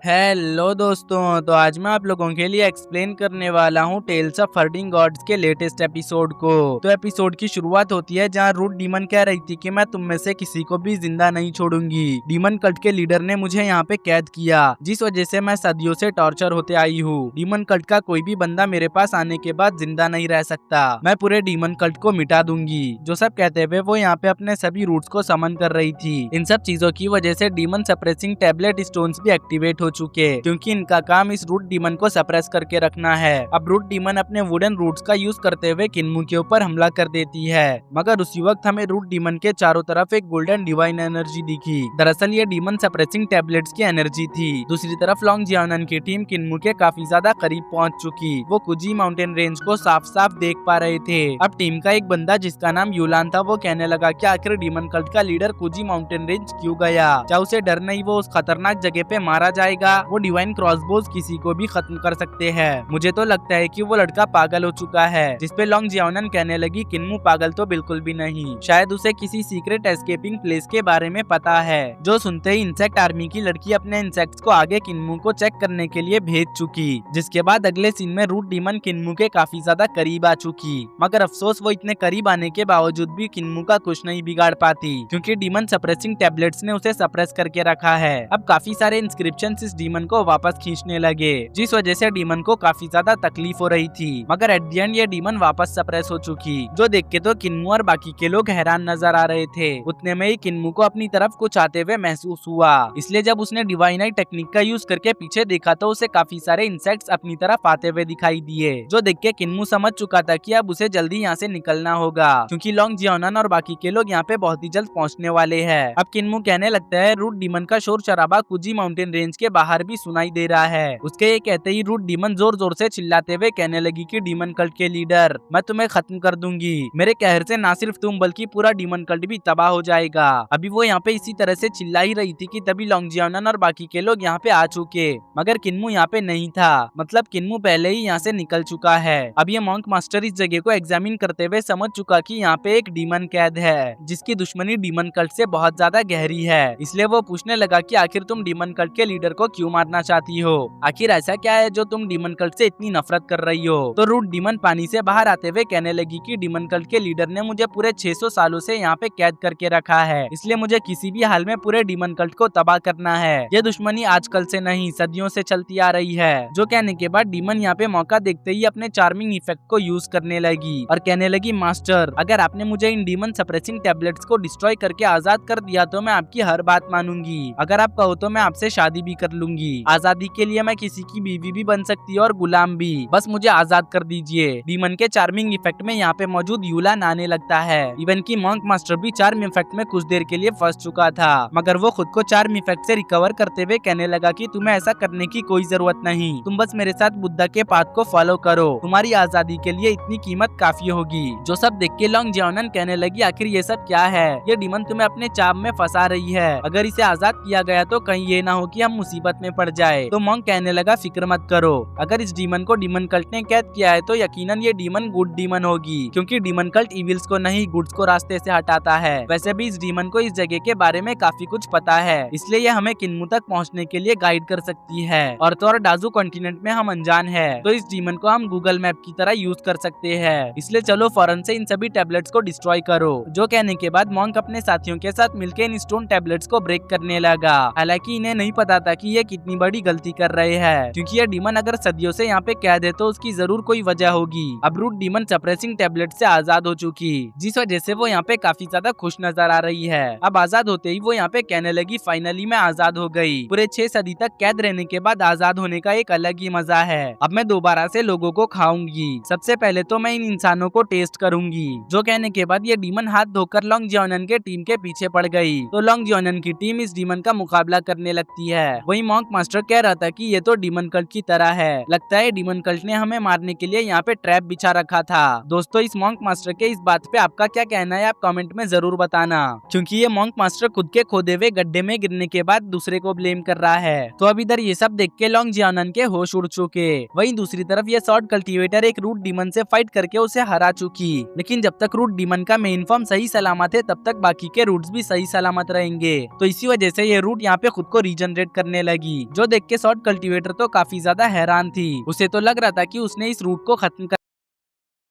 Hello दोस्तों, तो आज मैं आप लोगों के लिए एक्सप्लेन करने वाला हूँ टेल्स ऑफ हर्डिंग गॉड्स के लेटेस्ट एपिसोड को। तो एपिसोड की शुरुआत होती है जहाँ रूट डीमन कह रही थी कि मैं तुम में से किसी को भी जिंदा नहीं छोड़ूंगी। डीमन कल्ट के लीडर ने मुझे यहाँ पे कैद किया, जिस वजह से मैं सदियों से टॉर्चर होते आई हूँ। डीमन कल्ट का कोई भी बंदा मेरे पास आने के बाद जिंदा नहीं रह सकता। मैं पूरे डीमन कल्ट को मिटा दूंगी। जो सब कहते हुए वो यहाँ पे अपने सभी रूट्स को समन कर रही थी। इन सब चीजों की वजह से डीमन सप्रेसिंग टैबलेट स्टोन्स भी एक्टिवेट हो चुके, क्योंकि इनका काम इस रूट डीमन को सप्रेस करके रखना है। अब रूट डीमन अपने वुडन रूट्स का यूज करते हुए किन्मू के ऊपर हमला कर देती है, मगर उसी वक्त हमें रूट डीमन के चारों तरफ एक गोल्डन डिवाइन एनर्जी दिखी। दरअसल ये डीमन सप्रेसिंग टैबलेट्स की एनर्जी थी। दूसरी तरफ लॉन्ग जियानन की टीम किन्मू के काफी ज्यादा करीब पहुंच चुकी। वो कुजी माउंटेन रेंज को साफ साफ देख पा रहे थे। अब टीम का एक बंदा जिसका नाम यूलान था, वो कहने लगा कि आखिर डीमन कल्ट का लीडर कुजी माउंटेन रेंज क्यों गया? क्या उसे डर नहीं वो उस खतरनाक जगह पे मारा जाएगा? वो डिवाइन क्रॉसबोज किसी को भी खत्म कर सकते हैं। मुझे तो लगता है कि वो लड़का पागल हो चुका है। जिसपे लॉन्ग जियानन कहने लगी किन्मू पागल तो बिल्कुल भी नहीं, शायद उसे किसी सीक्रेट एस्केपिंग प्लेस के बारे में पता है। जो सुनते ही इंसेक्ट आर्मी की लड़की अपने इंसेक्ट्स को आगे किन्मू को चेक करने के लिए भेज चुकी, जिसके बाद अगले सीन में रूट डीमन किन्मू के काफी ज्यादा करीब आ चुकी। मगर अफसोस वो इतने करीब आने के बावजूद भी किन्मू का कुछ नहीं बिगाड़ पाती, क्योंकि डीमन सप्रेसिंग टैबलेट्स ने उसे सप्रेस करके रखा है। अब काफी सारे इंस्क्रिप्शन इस डीमन को वापस खींचने लगे, जिस वजह से डीमन को काफी ज्यादा तकलीफ हो रही थी। मगर एट द एंड ये डीमन वापस सप्रेस हो चुकी, जो देख के तो किन्मू और बाकी के लोग हैरान नजर आ रहे थे। उतने में ही किन्मू को अपनी तरफ कुछ आते हुए महसूस हुआ, इसलिए जब उसने डिवाइन आई टेक्निक का यूज करके पीछे देखा तो उसे काफी सारे इंसेक्ट्स अपनी तरफ आते हुए दिखाई दिए, जो देख के किन्मू समझ चुका था कि अब उसे जल्दी यहाँ से निकलना होगा, क्योंकि लॉन्ग जियानन और बाकी के लोग यहाँ पे बहुत ही जल्द पहुँचने वाले हैं। अब किन्मू कहने लगता है रूट डीमन का शोर शराबा कुजी माउंटेन रेंज के बाहर भी सुनाई दे रहा है। उसके ये कहते ही रूट डीमन जोर जोर से चिल्लाते हुए कहने लगी कि डीमन कल्ट के लीडर, मैं तुम्हें खत्म कर दूंगी। मेरे कहर से ना सिर्फ तुम बल्कि पूरा डीमन कल्ट भी तबाह हो जाएगा। अभी वो यहाँ पे इसी तरह से चिल्ला ही रही थी कि तभी लॉन्ग जियानन और बाकी के लोग यहाँ पे आ चुके, मगर किन्मू यहाँ पे नहीं था। मतलब किन्मू पहले ही यहाँ से निकल चुका है। अब ये मॉन्क मास्टर इस जगह को एग्जामिन करते हुए समझ चुका कि यहाँ पे एक डीमन कैद है, जिसकी दुश्मनी डीमन कल्ट से बहुत ज्यादा गहरी है। इसलिए वो पूछने लगा कि आखिर तुम डीमन कल्ट के लीडर को क्यों मारना चाहती हो? आखिर ऐसा क्या है जो तुम डीमन कल्ट से इतनी नफरत कर रही हो? तो रूट डीमन पानी से बाहर आते हुए कहने लगी कि डीमन कल्ट के लीडर ने मुझे पूरे 600 सालों से यहाँ पे कैद करके रखा है, इसलिए मुझे किसी भी हाल में पूरे डीमन कल्ट को तबाह करना है। ये दुश्मनी आजकल से नहीं, सदियों से चलती आ रही है। जो कहने के बाद डीमन यहाँ पे मौका देखते ही अपने चार्मिंग इफेक्ट को यूज करने लगी और कहने लगी, मास्टर, अगर आपने मुझे इन डीमन सप्रेसिंग टैबलेट्स को डिस्ट्रॉय करके आजाद कर दिया तो मैं आपकी हर बात मानूंगी। अगर आप कहो तो मैं आपसे शादी भी कर लूंगी। आजादी के लिए मैं किसी की बीवी भी बन सकती है और गुलाम भी, बस मुझे आजाद कर दीजिए। डीमन के चार्मिंग इफेक्ट में यहाँ पे मौजूद यूलान आने लगता है। इवन की मॉन्क मास्टर भी चार्म इफेक्ट में कुछ देर के लिए फंस चुका था, मगर वो खुद को चार्म इफेक्ट से रिकवर करते हुए कहने लगा कि तुम्हें ऐसा करने की कोई जरूरत नहीं, तुम बस मेरे साथ बुद्धा के पाथ को फॉलो करो, तुम्हारी आजादी के लिए इतनी कीमत काफी होगी। जो सब देख के लॉन्ग जियानन कहने लगी, आखिर ये सब क्या है? ये डीमन तुम्हें अपने चार्म में फंसा रही है। अगर इसे आजाद किया गया तो कहीं ये ना हो कि हम मुसीबत में पड़ जाए। तो मॉन्क कहने लगा, फिक्र मत करो, अगर इस डीमन को डीमन कल्ट ने कैद किया है तो यकीनन ये डीमन गुड डीमन होगी, क्योंकि डीमन कल्ट इविल्स को नहीं गुड्स को रास्ते से हटाता है। वैसे भी इस डीमन को इस जगह के बारे में काफी कुछ पता है, इसलिए ये हमें किन्मू तक पहुंचने के लिए गाइड कर सकती है। और तो और डाजू कॉन्टिनेंट में हम अनजान है, तो इस डीमन को हम गूगल मैप की तरह यूज कर सकते हैं। इसलिए चलो फौरन से इन सभी टैबलेट्स को डिस्ट्रॉय करो। जो कहने के बाद मॉन्क अपने साथियों के साथ मिलकर इन स्टोन टैबलेट्स को ब्रेक करने लगा। हालांकि इन्हें नहीं पता था कि ये कितनी बड़ी गलती कर रहे हैं, क्योंकि ये डीमन अगर सदियों से यहाँ पे कैद है तो उसकी जरूर कोई वजह होगी। अब रूट डीमन सप्रेसिंग टैबलेट से आजाद हो चुकी, जिस वजह से वो यहाँ पे काफी ज्यादा खुश नजर आ रही है। अब आजाद होते ही वो यहाँ पे कहने लगी, फाइनली मैं आजाद हो गई। पूरे 6 सदी तक कैद रहने के बाद आजाद होने का एक अलग ही मजा है। अब मैं दोबारा से लोगों को खाऊंगी। सबसे पहले तो मैं इन इंसानों को टेस्ट करूंगी। जो कहने के बाद ये डीमन हाथ धोकर लॉन्ग जियानन के टीम के पीछे पड़ गई। तो लॉन्ग जियानन की टीम इस डीमन का मुकाबला करने लगती है। वही मॉन्क मास्टर कह रहा था कि ये तो डीमन कल्ट की तरह है, लगता है डीमन कल्ट ने हमें मारने के लिए यहाँ पे ट्रैप बिछा रखा था। दोस्तों, इस मॉन्क मास्टर के इस बात पे आपका क्या कहना है, आप कमेंट में जरूर बताना, क्योंकि ये मॉन्क मास्टर खुद के खोदे हुए गड्ढे में गिरने के बाद दूसरे को ब्लेम कर रहा है। तो अब इधर ये सब देख के लॉन्ग जियानन के होश उड़ चुके। वहीं दूसरी तरफ ये सॉर्ड कल्टीवेटर एक रूट डीमन से फाइट करके उसे हरा चुकी, लेकिन जब तक रूट डीमन का मेन फॉर्म सही सलामत है तब तक बाकी के रूट्स भी सही सलामत रहेंगे। तो इसी वजह से ये रूट यहाँ पे खुद को रीजनरेट करने लगी। लगी, जो देख के शॉर्ट कल्टीवेटर तो काफी ज्यादा हैरान थी। उसे तो लग रहा था कि उसने इस रूट को खत्म कर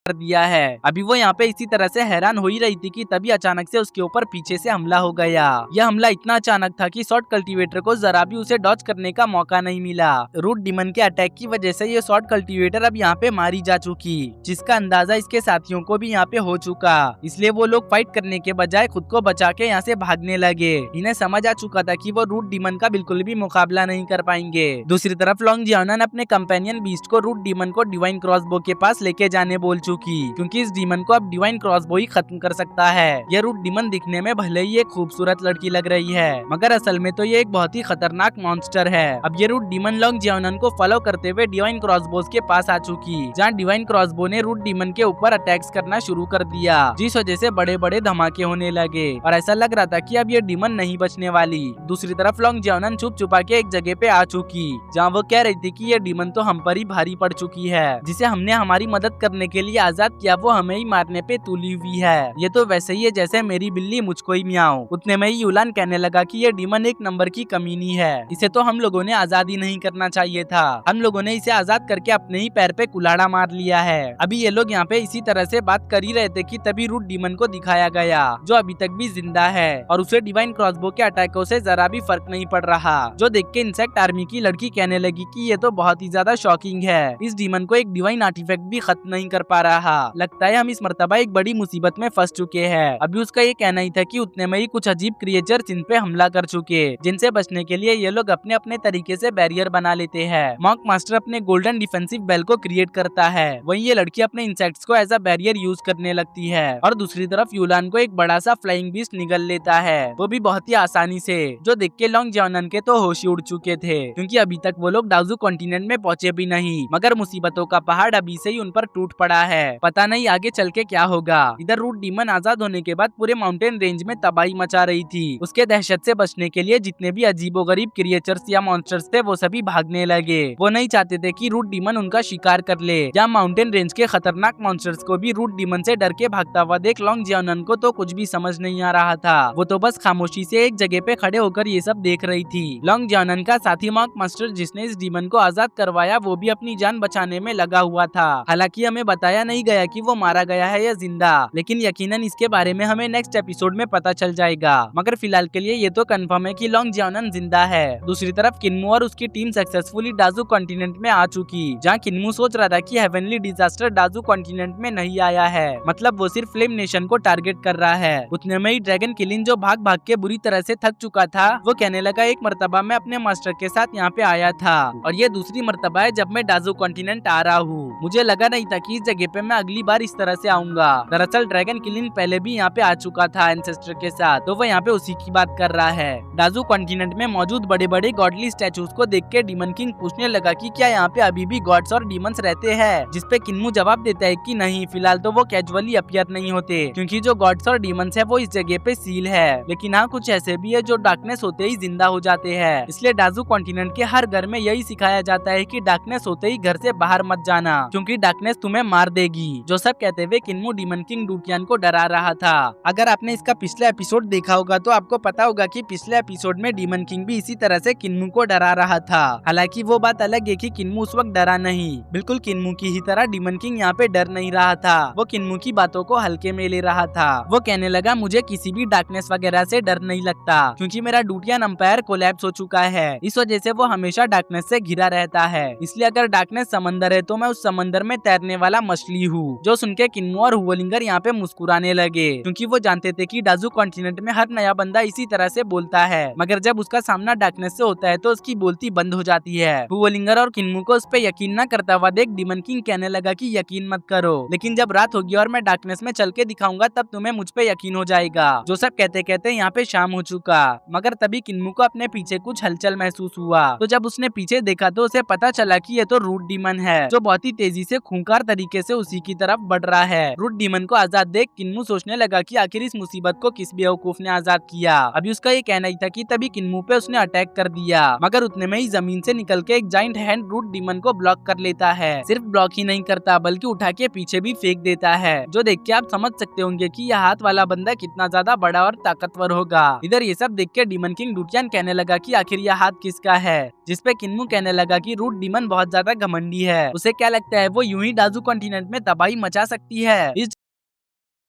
दिया है। अभी वो यहाँ पे इसी तरह से हैरान हो ही रही थी कि तभी अचानक से उसके ऊपर पीछे से हमला हो गया। यह हमला इतना अचानक था कि शॉर्ट कल्टीवेटर को जरा भी उसे डॉज करने का मौका नहीं मिला। रूट डीमन के अटैक की वजह से ये शॉर्ट कल्टीवेटर अब यहाँ पे मारी जा चुकी, जिसका अंदाजा इसके साथियों को भी यहाँ पे हो चुका। इसलिए वो लोग फाइट करने के बजाय खुद को बचा के यहाँ से भागने लगे। इन्हें समझ आ चुका था कि वो रूट डीमन का बिल्कुल भी मुकाबला नहीं कर पाएंगे। दूसरी तरफ लॉन्ग जियानन अपने कंपेनियन बीस्ट को रूट डीमन को डिवाइन क्रॉसबो के पास लेके जाने बोल चुकी, क्योंकि इस डीमन को अब डिवाइन क्रॉसबो ही खत्म कर सकता है। यह रूट डीमन दिखने में भले ही एक खूबसूरत लड़की लग रही है, मगर असल में तो ये एक बहुत ही खतरनाक मॉन्स्टर है। अब ये रूट डीमन लॉन्ग जियानन को फॉलो करते हुए डिवाइन क्रॉसबोस के पास आ चुकी, जहाँ डिवाइन क्रॉसबो ने रूट डीमन के ऊपर अटैक्स करना शुरू कर दिया, जिस वजह से बड़े बड़े धमाके होने लगे और ऐसा लग रहा था कि अब ये डीमन नहीं बचने वाली। दूसरी तरफ लॉन्ग जियानन छुप छुपा के एक जगह पे आ चुकी, जहाँ वो कह रही थी कि ये डीमन तो हम पर ही भारी पड़ चुकी है, जिसे हमने हमारी मदद करने के लिए आजाद किया वो हमें ही मारने पे तुली हुई है। ये तो वैसे ही है जैसे मेरी बिल्ली मुझको ही मियाओ। उतने में ही यूलान कहने लगा कि ये डीमन एक नंबर की कमीनी है, इसे तो हम लोगों ने आजाद ही नहीं करना चाहिए था, हम लोगों ने इसे आजाद करके अपने ही पैर पे कुल्हाड़ा मार लिया है। अभी ये लोग यहाँ पे इसी तरह से बात कर ही रहे थे कि तभी रूट डीमन को दिखाया गया, जो अभी तक भी जिंदा है और उसे डिवाइन क्रॉसबो के अटैकों से जरा भी फर्क नहीं पड़ रहा, जो देख के इंसेक्ट आर्मी की लड़की कहने लगी कि ये तो बहुत ही ज्यादा शॉकिंग है, इस डीमन को एक डिवाइन आर्टिफैक्ट भी खत्म नहीं कर पा रहा, लगता है हम इस मर्तबा एक बड़ी मुसीबत में फंस चुके हैं। अभी उसका ये कहना ही था कि उतने में ही कुछ अजीब क्रिएचर इन पे हमला कर चुके, जिनसे बचने के लिए ये लोग अपने अपने तरीके से बैरियर बना लेते हैं। मॉक मास्टर अपने गोल्डन डिफेंसिव बेल को क्रिएट करता है, वहीं ये लड़की अपने इंसेक्ट्स को एज अ बैरियर यूज करने लगती है और दूसरी तरफ यूलान को एक बड़ा सा फ्लाइंग बीस्ट निगल लेता है, वो भी बहुत ही आसानी से, जो देख के लॉन्ग जियानन के तो होश ही उड़ चुके थे, क्योंकि अभी तक वो लोग डाउजू कॉन्टिनेंट में पहुंचे भी नहीं, मगर मुसीबतों का पहाड़ अभी से ही उन पर टूट पड़ा है। पता नहीं आगे चल के क्या होगा। इधर रूट डीमन आजाद होने के बाद पूरे माउंटेन रेंज में तबाही मचा रही थी। उसके दहशत से बचने के लिए जितने भी अजीबोगरीब क्रिएचर्स या मॉन्स्टर्स थे वो सभी भागने लगे। वो नहीं चाहते थे कि रूट डीमन उनका शिकार कर ले। या माउंटेन रेंज के खतरनाक मॉन्स्टर्स को भी रूट डीमन से डर के भागता हुआ देख लॉन्ग जियानन को तो कुछ भी समझ नहीं आ रहा था। वो तो बस खामोशी से एक जगह पे खड़े होकर ये सब देख रही थी। लॉन्ग जियानन का साथी मॉक मास्टर जिसने इस डीमन को आजाद करवाया वो भी अपनी जान बचाने में लगा हुआ था। हालांकि हमें बताया नहीं गया कि वो मारा गया है या जिंदा, लेकिन यकीनन इसके बारे में हमें नेक्स्ट एपिसोड में पता चल जाएगा। मगर फिलहाल के लिए ये तो कंफर्म है कि लॉन्ग जियानन जिंदा है। दूसरी तरफ किन्मू और उसकी टीम सक्सेसफुली डाजू कॉन्टिनेंट में आ चुकी, जहाँ किन्मू सोच रहा था कि हेवनली डिजास्टर डाजू कॉन्टिनेंट में नहीं आया है, मतलब वो सिर्फ फ्लेम नेशन को टारगेट कर रहा है। उतने में ही ड्रैगन किलिन जो भाग भाग के बुरी तरह से थक चुका था, वो कहने लगा एक मर्तबा मैं अपने मास्टर के साथ यहाँ पे आया था और ये दूसरी मर्तबा है जब मैं डाजू कॉन्टिनेंट आ रहा हूँ। मुझे लगा नहीं था कि इस जगह पे मैं अगली बार इस तरह से आऊंगा। दरअसल ड्रैगन किलिन पहले भी यहाँ पे आ चुका था एंसेस्टर के साथ, तो वो यहाँ पे उसी की बात कर रहा है। डाजू कॉन्टिनेंट में मौजूद बड़े बड़े गॉडली स्टैचूज को देख के डीमन किंग पूछने लगा कि क्या यहाँ पे अभी भी गॉड्स और डीमंस रहते हैं, जिसपे किन्मू जवाब देता है कि नहीं, फिलहाल तो वो कैजुअली अपीयर नहीं होते, क्योंकि जो गॉड्स और डीमंस है वो इस जगह पे सील है। लेकिन हाँ, कुछ ऐसे भी है जो डार्कनेस होते ही जिंदा हो जाते हैं। इसलिए डाजू कॉन्टिनेंट के हर घर में यही सिखाया जाता है कि डार्कनेस होते ही घर से बाहर मत जाना, क्योंकि डार्कनेस तुम्हें मार देगी। जो सब कहते हुए किन्मू डीमन किंग डूटियान को डरा रहा था। अगर आपने इसका पिछला एपिसोड देखा होगा तो आपको पता होगा कि पिछले एपिसोड में डीमन किंग भी इसी तरह से किन्मू को डरा रहा था। हालांकि वो बात अलग है कि किन्मू उस वक्त डरा नहीं, बिल्कुल किन्मू की ही तरह डीमन किंग यहाँ पे डर नहीं रहा था। वो किन्मू की बातों को हल्के में ले रहा था। वो कहने लगा मुझे किसी भी डार्कनेस वगैरह से डर नहीं लगता, क्योंकि मेरा डूटियन एम्पायर कोलैप्स हो चुका है। इस वजह से वो हमेशा डार्कनेस से घिरा रहता है। इसलिए अगर डार्कनेस समंदर है तो मैं उस समंदर में तैरने वाला मछली हूँ। जो सुनके किन्मू और हुवलिंगर यहाँ पे मुस्कुराने लगे, क्योंकि वो जानते थे कि डाजू कॉन्टिनेंट में हर नया बंदा इसी तरह से बोलता है, मगर जब उसका सामना डार्कनेस से होता है तो उसकी बोलती बंद हो जाती है। हुवलिंगर और किन्मू को उस पे यकीन न करता हुआ देख डीमन किंग कहने लगा कि यकीन मत करो, लेकिन जब रात होगी और मैं डार्कनेस में चल के दिखाऊंगा तब तुम्हें मुझ पे यकीन हो जाएगा। जो सब कहते कहते यहाँ पे शाम हो चुका, मगर तभी किन्मू को अपने पीछे कुछ हलचल महसूस हुआ। तो जब उसने पीछे देखा तो उसे पता चला कि ये तो रूट डीमन है, जो बहुत ही तेजी से खूंखार तरीके से उसी की तरफ बढ़ रहा है। रूट डीमन को आजाद देख किन्मू सोचने लगा कि आखिर इस मुसीबत को किस बेवकूफ ने आजाद किया। अभी उसका ये कहना ही था कि तभी किन्मू पे उसने अटैक कर दिया, मगर उतने में ही जमीन से निकल के एक जाइंट हैंड रूट डीमन को ब्लॉक कर लेता है। सिर्फ ब्लॉक ही नहीं करता बल्कि उठा के पीछे भी फेंक देता है, जो देख के आप समझ सकते होंगे कि यह हाथ वाला बंदा कितना ज्यादा बड़ा और ताकतवर होगा। इधर ये सब देख के डीमन किंग डूटियान कहने लगा कि आखिर यह हाथ किसका है, जिसपे किन्मू कहने लगा कि रूट डीमन बहुत ज्यादा घमंडी है, उसे क्या लगता है वो यूं ही डाजू कॉन्टिनेंट में तबाही मचा सकती है। इस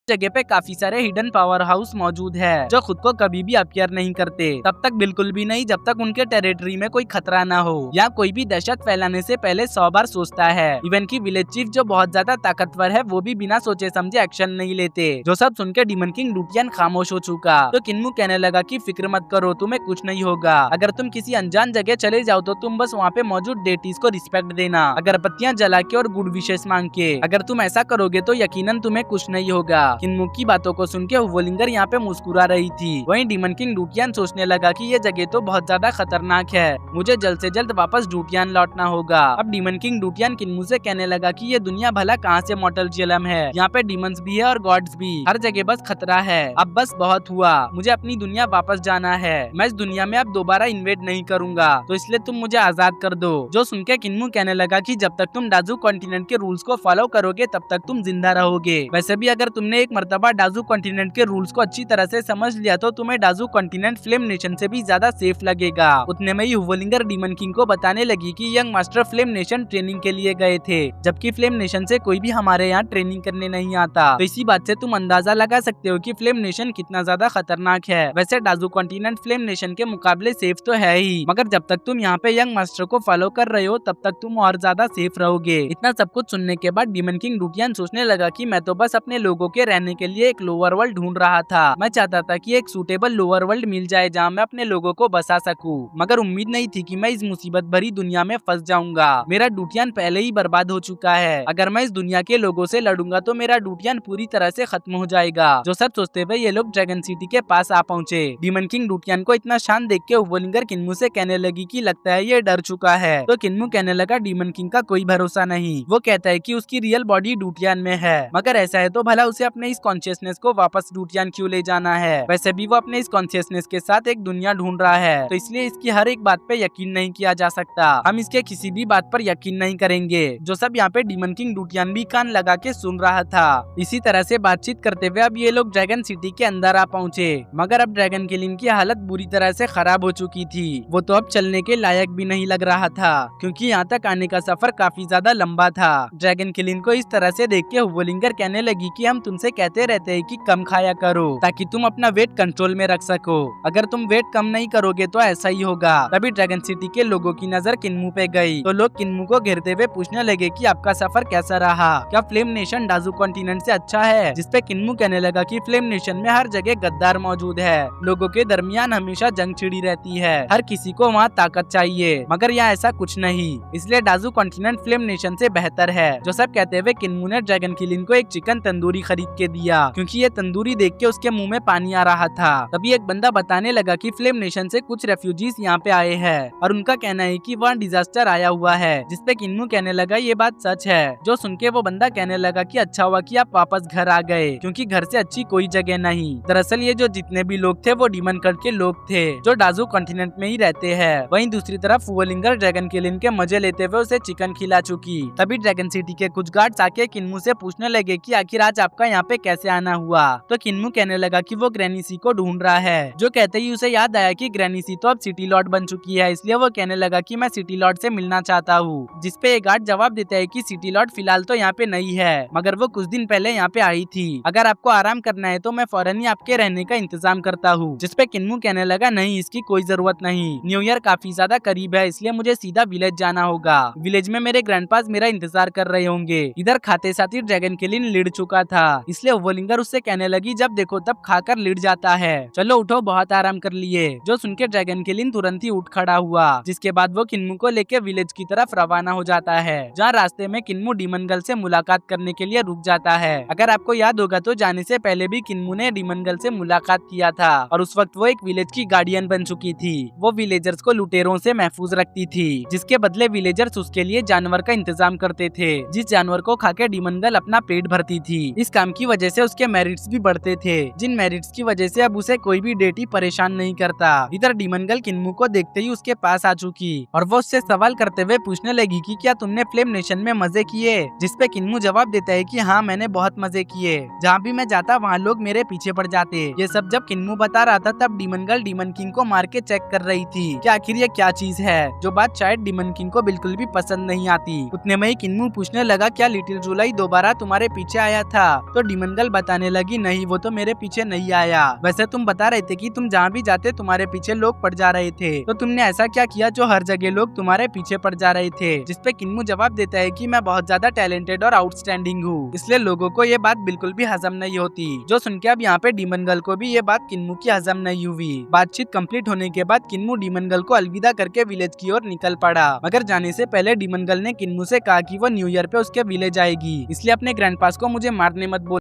जगह पे काफी सारे हिडन पावर हाउस मौजूद है जो खुद को कभी भी अपीयर नहीं करते, तब तक बिल्कुल भी नहीं जब तक उनके टेरिटरी में कोई खतरा ना हो या कोई भी दहशत फैलाने से पहले 100 बार सोचता है। इवन की विलेज चीफ जो बहुत ज्यादा ताकतवर है वो भी बिना सोचे समझे एक्शन नहीं लेते। जो सब सुन के डीमन किंग डूटियान खामोश हो चुका तो किन्मू कहने लगा कि फिक्र मत करो, तुम्हें कुछ नहीं होगा। अगर तुम किसी अनजान जगह चले जाओ तो तुम बस वहाँ पे मौजूद डेटीज को रिस्पेक्ट देना, अगरबत्तियां जला के और गुड विशेष मांग के। अगर तुम ऐसा करोगे तो यकीनन तुम्हें कुछ नहीं होगा। किन्मू की बातों को सुन के हुवोलिंगर यहाँ पे मुस्कुरा रही थी। वहीं डीमन किंग डूटियान सोचने लगा कि ये जगह तो बहुत ज्यादा खतरनाक है, मुझे जल्द से जल्द वापस डूटियान लौटना होगा। अब डीमन किंग डूटियान किन्मू से कहने लगा कि ये दुनिया भला कहाँ से मॉर्टल जेलम है, यहाँ पे डीमंस भी है और गॉड्स भी, हर जगह बस खतरा है। अब बस बहुत हुआ, मुझे अपनी दुनिया वापस जाना है, मैं इस दुनिया में अब दोबारा इन्वेड नहीं करूंगा, तो इसलिए तुम मुझे आजाद कर दो। जो सुन के किन्मू कहने लगा कि जब तक तुम डाजू कॉन्टिनेंट के रूल्स को फॉलो करोगे तब तक तुम जिंदा रहोगे। वैसे भी अगर तुमने एक मर्तबा डाजू कॉन्टिनेंट के रूल्स को अच्छी तरह से समझ लिया तो तुम्हें डाजू कॉन्टिनेंट फ्लेम नेशन से भी ज्यादा सेफ लगेगा। उतने में ही हुवोलिंगर डीमन किंग को बताने लगी कि young master flame nation training के लिए गए थे, जबकि फ्लेम नेशन से कोई भी हमारे यहाँ ट्रेनिंग करने नहीं आता। तो इसी बात से तुम अंदाजा लगा सकते हो कि फ्लेम नेशन कितना ज्यादा खतरनाक है। वैसे डाजू कॉन्टिनेंट फ्लेम नेशन के मुकाबले सेफ तो है ही, मगर जब तक तुम यहाँ पे यंग मास्टर को फॉलो कर रहे हो तब तक तुम और ज्यादा सेफ रहोगे। इतना सब कुछ सुनने के बाद डीमन किंग डूटियान सोचने लगा कि मैं तो बस अपने लोगों के रहने के लिए एक लोअर वर्ल्ड ढूंढ रहा था। मैं चाहता था कि एक सूटेबल लोअर वर्ल्ड मिल जाए जहाँ मैं अपने लोगों को बसा सकूं, मगर उम्मीद नहीं थी कि मैं इस मुसीबत भरी दुनिया में फंस जाऊंगा। मेरा डूटियान पहले ही बर्बाद हो चुका है, अगर मैं इस दुनिया के लोगों से लड़ूंगा तो मेरा डूटियान पूरी तरह से खत्म हो जाएगा। जो सब सोचते हुए ये लोग ड्रैगन सिटी के पास आ पहुँचे। डीमन किंग डूटियान को इतना शांत देख के हुवोलिंगर किन्मू से कहने लगी कि लगता है ये डर चुका है। तो किन्मू कहने लगा डीमन किंग का कोई भरोसा नहीं, वो कहता है कि उसकी रियल बॉडी डूटियान में है, मगर ऐसा है तो भला उसे अपने इस कॉन्शियसनेस को वापस डूटियान क्यों ले जाना है। वैसे भी वो अपने इस कॉन्शियसनेस के साथ एक दुनिया ढूंढ रहा है, तो इसलिए इसकी हर एक बात पे यकीन नहीं किया जा सकता। हम इसके किसी भी बात पर यकीन नहीं करेंगे। जो सब यहाँ पे डीमन किंग डूटियान भी कान लगा के सुन रहा था। इसी तरह से बातचीत करते हुए अब ये लोग ड्रैगन सिटी के अंदर आ पहुँचे, मगर अब ड्रैगन किलिन की हालत बुरी तरह से खराब हो चुकी थी। वो तो अब चलने के लायक भी नहीं लग रहा था, क्योंकि यहाँ तक आने का सफर काफी ज्यादा लंबा था। ड्रैगन किलिन को इस तरह से देख के हुवोलिंगर कहने लगी कि हम तुमसे कहते रहते हैं कि कम खाया करो ताकि तुम अपना वेट कंट्रोल में रख सको, अगर तुम वेट कम नहीं करोगे तो ऐसा ही होगा। तभी ड्रैगन सिटी के लोगों की नजर किन्मू पे गई, तो लोग किन्मू को घेरते हुए पूछने लगे कि आपका सफर कैसा रहा, क्या फ्लेम नेशन डाजू कॉन्टिनेंट से अच्छा है। जिसपे किन्मू कहने लगा कि फ्लेम नेशन में हर जगह गद्दार मौजूद है, लोगों के दरमियान हमेशा जंग छिड़ी रहती है, हर किसी को वहाँ ताकत चाहिए, मगर यहाँ ऐसा कुछ नहीं, इसलिए डाजू कॉन्टिनेंट फ्लेम नेशन से बेहतर है। जो सब कहते हुए किन्मू ने ड्रैगन किलिन को एक चिकन तंदूरी खरीद के दिया, क्योंकि ये तंदूरी देख के उसके मुंह में पानी आ रहा था। तभी एक बंदा बताने लगा कि फ्लेम नेशन से कुछ रेफ्यूजीज यहाँ पे आए हैं और उनका कहना है कि वहाँ डिजास्टर आया हुआ है, जिसपे किन्मू कहने लगा ये बात सच है। जो सुन के वो बंदा कहने लगा कि अच्छा हुआ कि आप वापस घर आ गए, क्योंकि घर से अच्छी कोई जगह नहीं। दरअसल ये जो जितने भी लोग थे वो डीमन कल्ट के लोग थे जो डाजू कॉन्टिनेंट में ही रहते हैं। वहीं दूसरी तरफ हुवोलिंगर ड्रैगन किलिन के मजे लेते हुए उसे चिकन खिला चुकी। तभी ड्रैगन सिटी के कुछ गार्ड्स आके किन्मू से पूछने लगे कि आखिर आज आपका यहाँ पे कैसे आना हुआ। तो किन्मू कहने लगा कि वो ग्रैनी सी को ढूंढ रहा है। जो कहते ही उसे याद आया कि ग्रैनी सी तो अब सिटी लॉर्ड बन चुकी है, इसलिए वो कहने लगा कि मैं सिटी लॉर्ड से मिलना चाहता हूँ। जिसपे एक गार्ड जवाब देता है कि सिटी लॉर्ड फिलहाल तो यहाँ पे नहीं है, मगर वो कुछ दिन पहले यहाँ पे आई थी। अगर आपको आराम करना है तो मैं फौरन ही आपके रहने का इंतजाम करता हूँ। जिसपे किन्मू कहने लगा नहीं, इसकी कोई जरूरत नहीं, न्यू ईयर काफी ज्यादा करीब है, इसलिए मुझे सीधा विलेज जाना होगा। विलेज में मेरे ग्रैंडपास मेरा इंतजार कर रहे होंगे। इधर खाते साथ ही ड्रैगन किलिन लिड़ चुका था, इसलिए ओवलिंगर उससे कहने लगी जब देखो तब खाकर लेट जाता है, चलो उठो बहुत आराम कर लिए। जो सुनकर ड्रैगन किलिन तुरंत ही उठ खड़ा हुआ, जिसके बाद वो किन्मू को लेकर विलेज की तरफ रवाना हो जाता है, जहाँ रास्ते में किन्मू डीमन गर्ल से मुलाकात करने के लिए रुक जाता है। अगर आपको याद होगा तो जाने से पहले भी किन्मू ने डीमन गर्ल से मुलाकात किया था और उस वक्त वो एक विलेज की गार्डियन बन चुकी थी। वो विलेजर्स को लुटेरों से महफूज रखती थी, जिसके बदले विलेजर्स उसके लिए जानवर का इंतजाम करते थे, जिस जानवर को खाकर डीमन गर्ल अपना पेट भरती थी। इस काम की वजह से उसके मेरिट्स भी बढ़ते थे, जिन मेरिट्स की वजह से अब उसे कोई भी डेटी परेशान नहीं करता। इधर डीमन गर्ल किन्मू को देखते ही उसके पास आ चुकी और वो उससे सवाल करते हुए पूछने लगी कि क्या तुमने फ्लेम नेशन में मजे किए, जिसपे किन्मू जवाब देता है कि हाँ मैंने बहुत मजे किए, जहाँ भी मैं जाता वहाँ लोग मेरे पीछे पड़ जाते। ये सब जब किन्मू बता रहा था तब डीमन गर्ल डीमन किंग को मार के चेक कर रही थी कि आखिर ये क्या चीज है, जो बात शायद डीमन किंग को बिल्कुल भी पसंद नहीं आती। उतने में ही किन्मू पूछने लगा क्या लिटिल जुलाई दोबारा तुम्हारे पीछे आया था, तो डीमन गर्ल बताने लगी नहीं वो तो मेरे पीछे नहीं आया, वैसे तुम बता रहे थे कि तुम जहाँ भी जाते तुम्हारे पीछे लोग पड़ जा रहे थे, तो तुमने ऐसा क्या किया जो हर जगह लोग तुम्हारे पीछे पड़ जा रहे थे। जिसपे किन्मू जवाब देता है कि मैं बहुत ज्यादा टैलेंटेड और आउटस्टैंडिंग हूँ, इसलिए लोगों को ये बात बिल्कुल भी हजम नहीं होती। जो सुन के अब यहाँ पे डीमन गर्ल को भी ये बात किन्मू की हजम नहीं हुई। बातचीत कंप्लीट होने के बाद किन्मू डीमन गर्ल को अलविदा करके विलेज की ओर निकल पड़ा, मगर जाने से पहले डीमन गर्ल ने किन्मू से कहा कि वो न्यू ईयर पे उसके विलेज आएगी, इसलिए अपने ग्रैंडपास को मुझे मारने मत बोलना,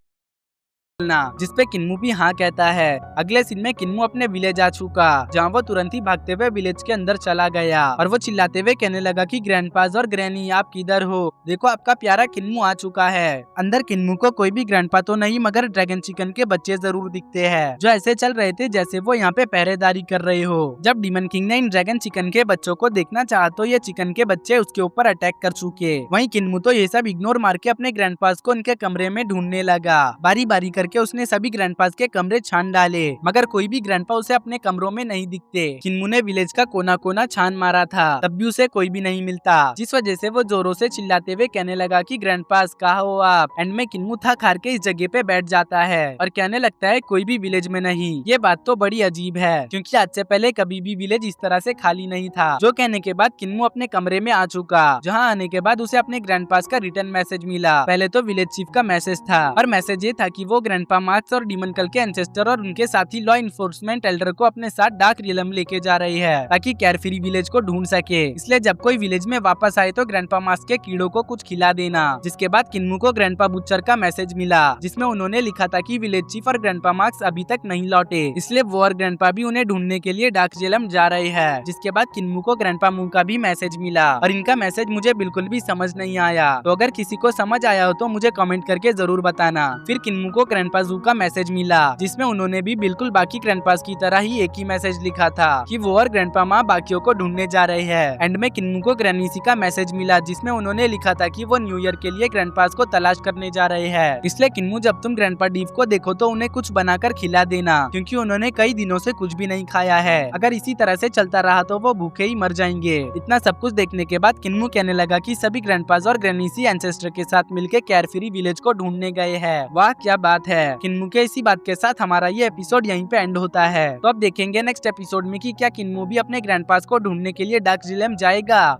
जिसपे किन्मू भी हाँ कहता है। अगले सीन में किन्मू अपने विलेज आ चुका, जहाँ वो तुरंत ही भागते हुए विलेज के अंदर चला गया और वो चिल्लाते हुए कहने लगा कि ग्रैंडपास और ग्रैनी आप किधर हो, देखो आपका प्यारा किन्मू आ चुका है। अंदर किन्मू को कोई भी ग्रैंडपा तो नहीं मगर ड्रैगन चिकन के बच्चे जरूर दिखते हैं, जो ऐसे चल रहे थे जैसे वो यहाँ पे पहरेदारी कर रहे हो। जब डीमन किंग ने इन ड्रैगन चिकन के बच्चों को देखना चाहा तो ये चिकन के बच्चे उसके ऊपर अटैक कर चुके। वहीं किन्मू तो ये सब इग्नोर मार के अपने ग्रैंडपास को उनके कमरे में ढूंढने लगा। बारी बारी करके उसने सभी ग्रैंडपास के कमरे छान डाले, मगर कोई भी ग्रैंडपा उसे अपने कमरों में नहीं दिखते। किन्मू ने विलेज का कोना कोना छान मारा था, तब भी उसे कोई भी नहीं मिलता, जिस वजह से वो जोरों से चिल्लाते हुए कहने लगा कि ग्रैंडपास कहाँ हो आप। एंड में किन्मू थक हार के इस जगह पे बैठ जाता है और कहने लगता है कोई भी विलेज में नहीं। ये बात तो बड़ी अजीब है, क्योंकि आज से पहले कभी भी विलेज इस तरह से खाली नहीं था। जो कहने के बाद किन्मू अपने कमरे में आ चुका, जहाँ आने के बाद उसे अपने ग्रैंडपास का रिटर्न मैसेज मिला। पहले तो विलेज चीफ का मैसेज था और मैसेज ये था कि वो ग्रैंडपा मार्क्स और डीमन गर्ल के एंसेस्टर और उनके साथी लॉ इन्फोर्समेंट एल्डर को अपने साथ डार्क रियलम लेके जा रही है, ताकि कैरफ्री विलेज को ढूंढ सके। इसलिए जब कोई विलेज में वापस आए तो ग्रैंडपा मास्क के कीड़ों को कुछ खिला देना। जिसके बाद किन्मू को ग्रैंडपा बुच्चर का मैसेज मिला, जिसमें उन्होंने लिखा था कि विलेज चीफ और ग्रैंडपा मार्क्स अभी तक नहीं लौटे, इसलिए वो और ग्रैंडपा भी उन्हें ढूंढने के लिए डार्क रियलम जा रहे हैं। जिसके बाद किन्मू को ग्रैंडपा मून का भी मैसेज मिला और इनका मैसेज मुझे बिल्कुल भी समझ नहीं आया, तो अगर किसी को समझ आया हो तो मुझे कमेंट करके जरूर बताना। फिर किन्मू को ग्रैंडपा जू का मैसेज मिला, जिसमें उन्होंने भी बिल्कुल बाकी ग्रैंडपास की तरह ही एक ही मैसेज लिखा था कि वो और ग्रैंडपा माँ बाकियों को ढूंढने जा रहे हैं। एंड में किन्मू को ग्रैनीसी का मैसेज मिला, जिसमें उन्होंने लिखा था कि वो न्यू ईयर के लिए ग्रैंडपास को तलाश करने जा रहे हैं। इसलिए किन्मू जब तुम ग्रैंडपा डीव को देखो तो उन्हें कुछ बनाकर खिला देना, क्योंकि उन्होंने कई दिनों से कुछ भी नहीं खाया है। अगर इसी तरह से चलता रहा तो वो भूखे ही मर जाएंगे। इतना सब कुछ देखने के बाद किन्मू कहने लगा कि सभी ग्रैंडपास और ग्रैनीसी एंसेस्टर के साथ मिलकर कैरफ्री विलेज को ढूंढने गए हैं। वाह क्या बात है। किन्मू के इसी बात के साथ हमारा ये एपिसोड यहीं पे एंड होता है। तो अब देखेंगे नेक्स्ट एपिसोड में कि क्या किन्मू भी अपने ग्रैंडपास को ढूंढने के लिए डार्क रियलम जाएगा।